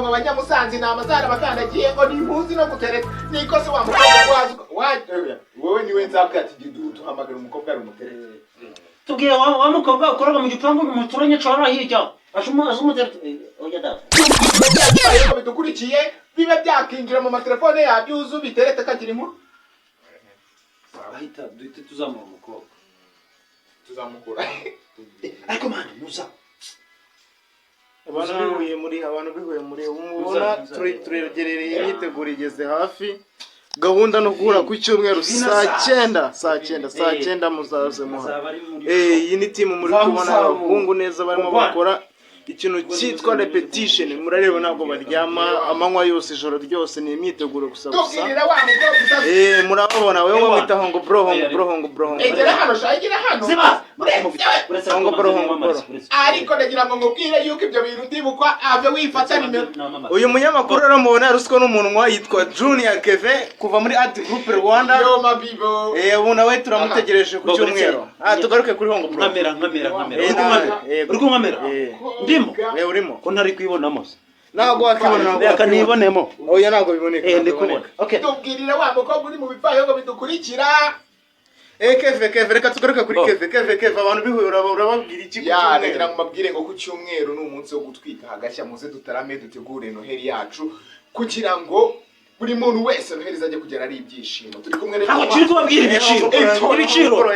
ngo abanyamusanzi ni amazara bakandagiye ngo ni impuzi no gutereta niko se wa mukobwa wowe niwe nzabwira ati duhamagara umukobwa ari umutereta tubwiye wa mukobwa ukoraga mu gipangu mu turanye cyara hirya azumutereta oya da bidukurikiye bibe byakinjira mu matelefone yabyuzu bitereta kagira inkuru bahita duhite tuzamura umukobwa tuzamukura ariko mwana muza abantu bihuye muri umubona turegerereye imyiteguro igeze hafi gahunda no guhura ku cyumweru saa 9 muzaze muha iyi ni team muri kubona abahungu neza barimo bakora ikintu cyitwa repetition murareba ntabwo baryama amanywa yose ijoro ryose ni imyiteguro gusa murabona wewe wamwitaho ngo bro egera hano shagira hano ziba ngo bro ariko ndagira ngo ngubwire yuko ibyo bintu ndibukwa ave wifata nimero uyu munyamakuru aramubona ruswa n'umunwa yitwa Junior Keve kuva muri Art Group Rwanda yo mabibo ubu nawe turamutegereje ku cyumweru tugaruke kuri hongo bro nkamera uri kumamera ndimo urimo ko ntari kwibonamo ntabwo wakibona reka nibonemo oya ntabwo biboneka ndikubona okay tubwirire wa mukobwa uri mu bivayo ngo bidukurikira Keve reka tugaruke kuri Keve abantu bihuye urababwira iki ku cyumweru ndagira ngo mbabwire ngo ku cyumweru ni umunsi wo gutwika hagashya muze dutarame dutegure Noheli yacu kugira ngo buri muntu wese Noheli zaje kugera ari ibyishimo turi kumwe rero aho kiri kubabwira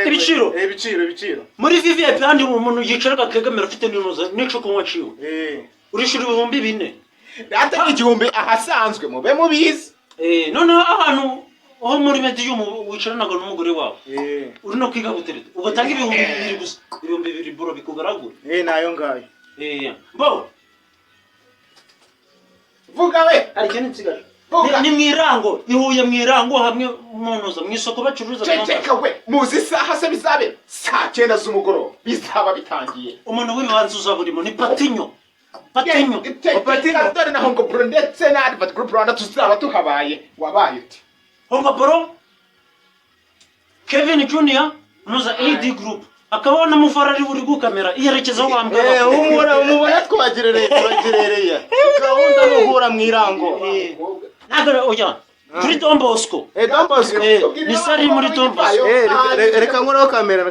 ibiciro muri VIP kandi umuntu yicara akagamera ufite n'inoza nico kunywa ciwe urishura 4,000 data igihumbi ahasanzwe mube mubizi none ahantu aho muri medium wicaranaga n'umugore wawe uri no kwiga gutereta ugatanga 2,000 gusa 2,000 bro bikugaragura nayo ngayo mbo vuga we ari cyane nsigaje ni mwirango ihuye mwirango hamwe munoza mwisoko bacuruza ceceka we muzi saha se bizabe saa 9 z'umugoroba bizaba bitangiye umuntu w'ibanze uzaburimo ni patinyo dore na hongo bro ndetse na Advert Group Rwanda tuzaba tuhabaye wabaye uti hongo bro Kevin Junior nuza AD Group akabona mufarari buri gukamera iyerekeza wambara umubona twagerereye gahunda no guhura mwirango nagara oya kuri Don Bosco Don Bosco ni sari muri Don Bosco reka nkora kamera